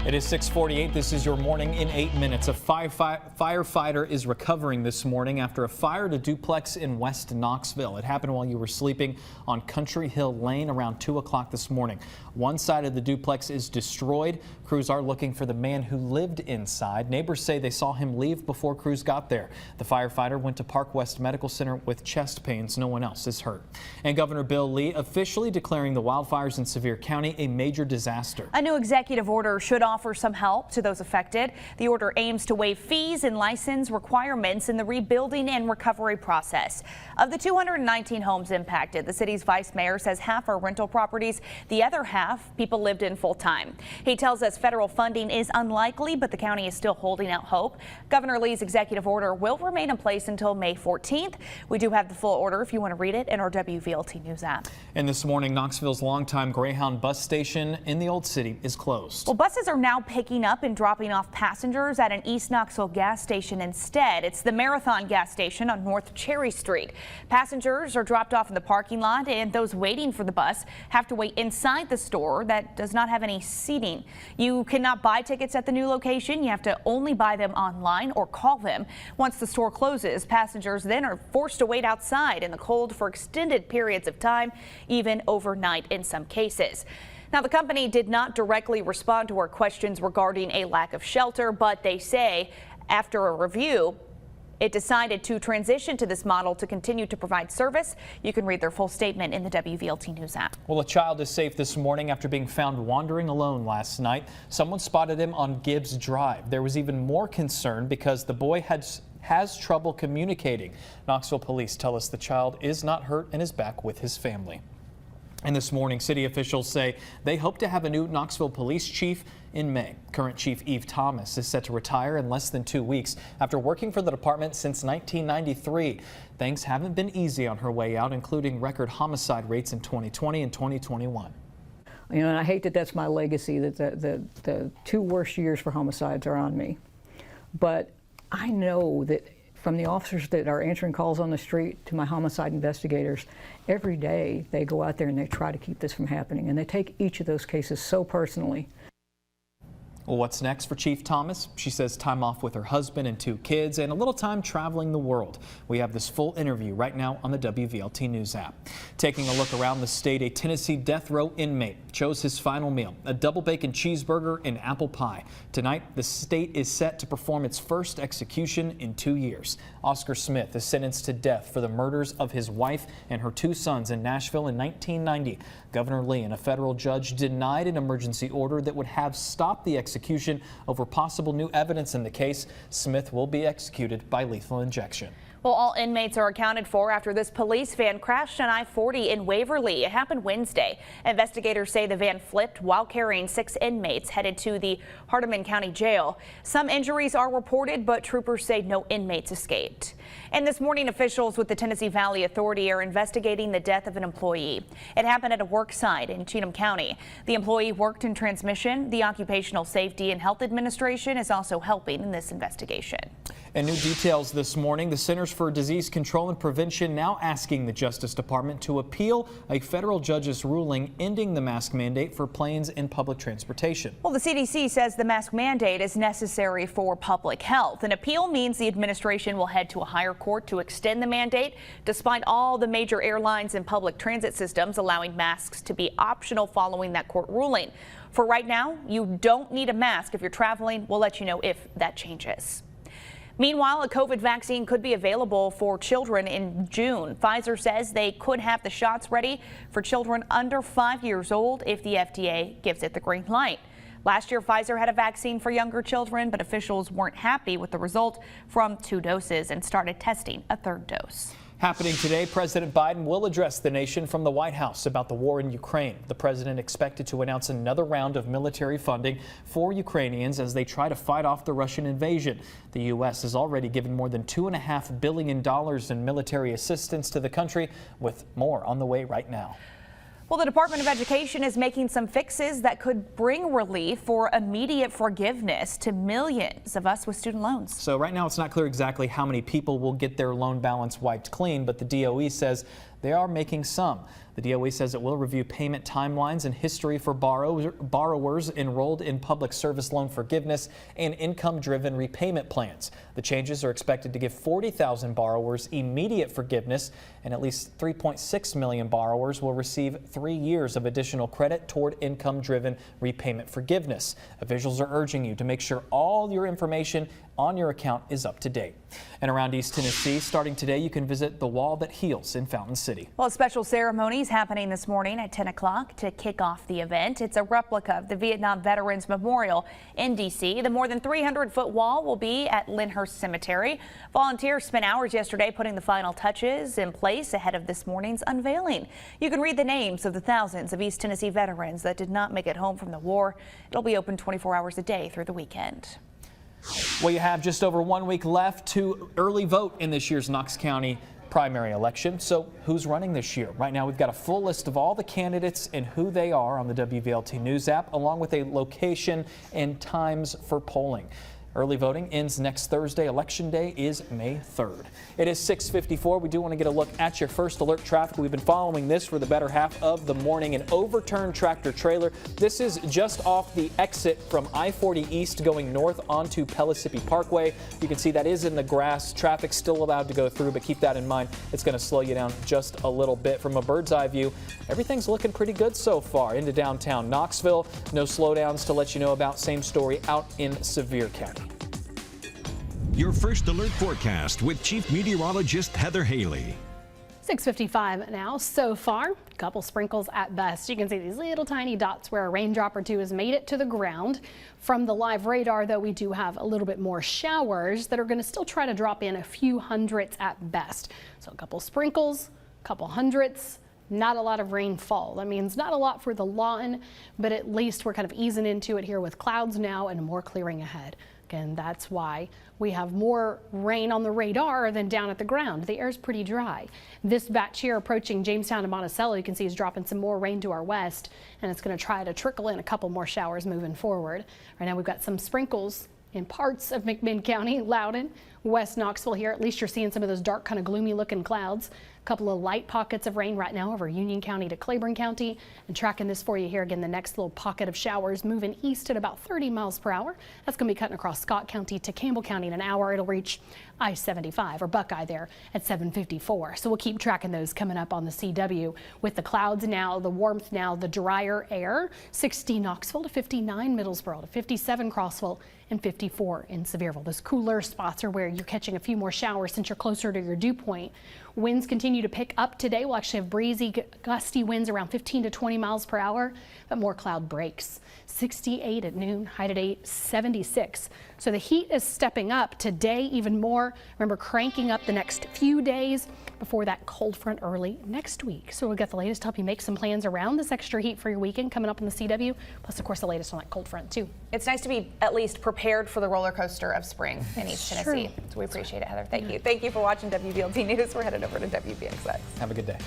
It is 6:48. This is your morning in 8 minutes. A firefighter is recovering this morning after a fire at a duplex in West Knoxville. It happened while you were sleeping on Country Hill Lane around 2 o'clock this morning. One side of the duplex is destroyed. Crews are looking for the man who lived inside. Neighbors say they saw him leave before crews got there. The firefighter went to Park West Medical Center with chest pains. No one else is hurt. And Governor Bill Lee officially declaring the wildfires in Sevier County a major disaster. A new executive order should offer some help to those affected. The order aims to waive fees and license requirements in the rebuilding and recovery process. Of the 219 homes impacted, the city's vice mayor says half are rental properties. The other half people lived in full time. He tells us federal funding is unlikely, but the county is still holding out hope. Governor Lee's executive order will remain in place until May 14th. We do have the full order if you want to read it in our WVLT News app. And this morning, Knoxville's longtime Greyhound bus station in the Old City is closed. Well, buses are now picking up and dropping off passengers at an East Knoxville gas station instead. It's the Marathon gas station on North Cherry Street. Passengers are dropped off in the parking lot, and those waiting for the bus have to wait inside the store that does not have any seating. You cannot buy tickets at the new location. You have to only buy them online or call them. Once the store closes, passengers then are forced to wait outside in the cold for extended periods of time, even overnight in some cases. Now, the company did not directly respond to our questions regarding a lack of shelter, but they say after a review, it decided to transition to this model to continue to provide service. You can read their full statement in the WVLT News app. Well, a child is safe this morning after being found wandering alone last night. Someone spotted him on Gibbs Drive. There was even more concern because the boy has trouble communicating. Knoxville police tell us the child is not hurt and is back with his family. And this morning, city officials say they hope to have a new Knoxville police chief in May. Current Chief Eve Thomas is set to retire in less than 2 weeks after working for the department since 1993. Things haven't been easy on her way out, including record homicide rates in 2020 and 2021. You know, and I hate that that's my legacy, that the two worst years for homicides are on me. But I know that from the officers that are answering calls on the street to my homicide investigators, every day they go out there and they try to keep this from happening, and they take each of those cases so personally. Well, what's next for Chief Thomas? She says time off with her husband and 2 kids and a little time traveling the world. We have this full interview right now on the WVLT News app. Taking a look around the state, a Tennessee death row inmate chose his final meal, a double bacon cheeseburger and apple pie. Tonight, the state is set to perform its first execution in 2 years. Oscar Smith is sentenced to death for the murders of his wife and her 2 sons in Nashville in 1990. Governor Lee and a federal judge denied an emergency order that would have stopped the execution over possible new evidence in the case. Smith will be executed by lethal injection. Well, all inmates are accounted for after this police van crashed on I-40 in Waverly. It happened Wednesday. Investigators say the van flipped while carrying 6 inmates headed to the Hardeman County Jail. Some injuries are reported, but troopers say no inmates escaped. And this morning, officials with the Tennessee Valley Authority are investigating the death of an employee. It happened at a work site in Cheatham County. The employee worked in transmission. The Occupational Safety and Health Administration is also helping in this investigation. And new details this morning. The Centers for Disease Control and Prevention now asking the Justice Department to appeal a federal judge's ruling ending the mask mandate for planes in public transportation. Well, the CDC says the mask mandate is necessary for public health. An appeal means the administration will head to a higher court to extend the mandate, despite all the major airlines and public transit systems allowing masks to be optional following that court ruling. For right now, you don't need a mask if you're traveling. We'll let you know if that changes. Meanwhile, a COVID vaccine could be available for children in June. Pfizer says they could have the shots ready for children under 5 years old if the FDA gives it the green light. Last year, Pfizer had a vaccine for younger children, but officials weren't happy with the result from 2 doses and started testing a 3rd dose. Happening today, President Biden will address the nation from the White House about the war in Ukraine. The president expected to announce another round of military funding for Ukrainians as they try to fight off the Russian invasion. The U.S. has already given more than $2.5 billion in military assistance to the country, with more on the way right now. Well, the Department of Education is making some fixes that could bring relief for immediate forgiveness to millions of us with student loans. So right now it's not clear exactly how many people will get their loan balance wiped clean, but the DOE says they are making some. The DOE says it will review payment timelines and history for borrowers enrolled in public service loan forgiveness and income-driven repayment plans. The changes are expected to give 40,000 borrowers immediate forgiveness, and at least 3.6 million borrowers will receive 3 years of additional credit toward income-driven repayment forgiveness. Officials are urging you to make sure all your information on your account is up to date. And around East Tennessee, starting today, you can visit the Wall That Heals in Fountain City. Well, a special ceremony is happening this morning at 10 o'clock to kick off the event. It's a replica of the Vietnam Veterans Memorial in D.C. The more than 300-foot wall will be at Lyndhurst Cemetery. Volunteers spent hours yesterday putting the final touches in place ahead of this morning's unveiling. You can read the names of the thousands of East Tennessee veterans that did not make it home from the war. It'll be open 24 hours a day through the weekend. Well, you have just over 1 week left to early vote in this year's Knox County primary election. So who's running this year? Right now, we've got a full list of all the candidates and who they are on the WVLT News app, along with a location and times for polling. Early voting ends next Thursday. Election day is May 3rd. It is 6:54. We do want to get a look at your first alert traffic. We've been following this for the better half of the morning. An overturned tractor trailer. This is just off the exit from I-40 East going north onto Pellissippi Parkway. You can see that is in the grass. Traffic still allowed to go through, but keep that in mind. It's going to slow you down just a little bit. From a bird's eye view, everything's looking pretty good so far into downtown Knoxville. No slowdowns to let you know about. Same story out in Sevier County. Your first alert forecast with Chief Meteorologist Heather Haley. 6:55 now. So far, a couple sprinkles at best. You can see these little tiny dots where a raindrop or two has made it to the ground. From the live radar, though, we do have a little bit more showers that are going to still try to drop in a few hundredths at best. So a couple sprinkles, a couple hundredths. Not a lot of rainfall. That means not a lot for the lawn, but at least we're kind of easing into it here with clouds now and more clearing ahead. Again, that's why we have more rain on the radar than down at the ground. The air is pretty dry. This batch here approaching Jamestown and Monticello, you can see is dropping some more rain to our west, and it's going to try to trickle in a couple more showers moving forward. Right now we've got some sprinkles in parts of McMinn County, Loudoun, West Knoxville here. At least you're seeing some of those dark, kind of gloomy looking clouds. A couple of light pockets of rain right now over Union County to Claiborne County. And tracking this for you here again, the next little pocket of showers moving east at about 30 miles per hour. That's going to be cutting across Scott County to Campbell County in an hour. It'll reach I-75 or Buckeye there at 7:54. So we'll keep tracking those coming up on the CW with the clouds now, the warmth now, the drier air. 60 Knoxville to 59 Middlesboro to 57 Crossville and 54 in Sevierville. Those cooler spots are where you're catching a few more showers since you're closer to your dew point. Winds continue to pick up today. We'll actually have breezy, gusty winds around 15 to 20 miles per hour, but more cloud breaks. 68 at noon, high today 76. So the heat is stepping up today even more. Remember, cranking up the next few days before that cold front early next week. So we'll get the latest to help you make some plans around this extra heat for your weekend coming up in the CW. Plus, of course, the latest on that cold front too. It's nice to be at least prepared for the roller coaster of spring in East Tennessee. So we appreciate it, Heather. Thank you. Thank you for watching WVLT News. We're headed over to WVXX. Have a good day.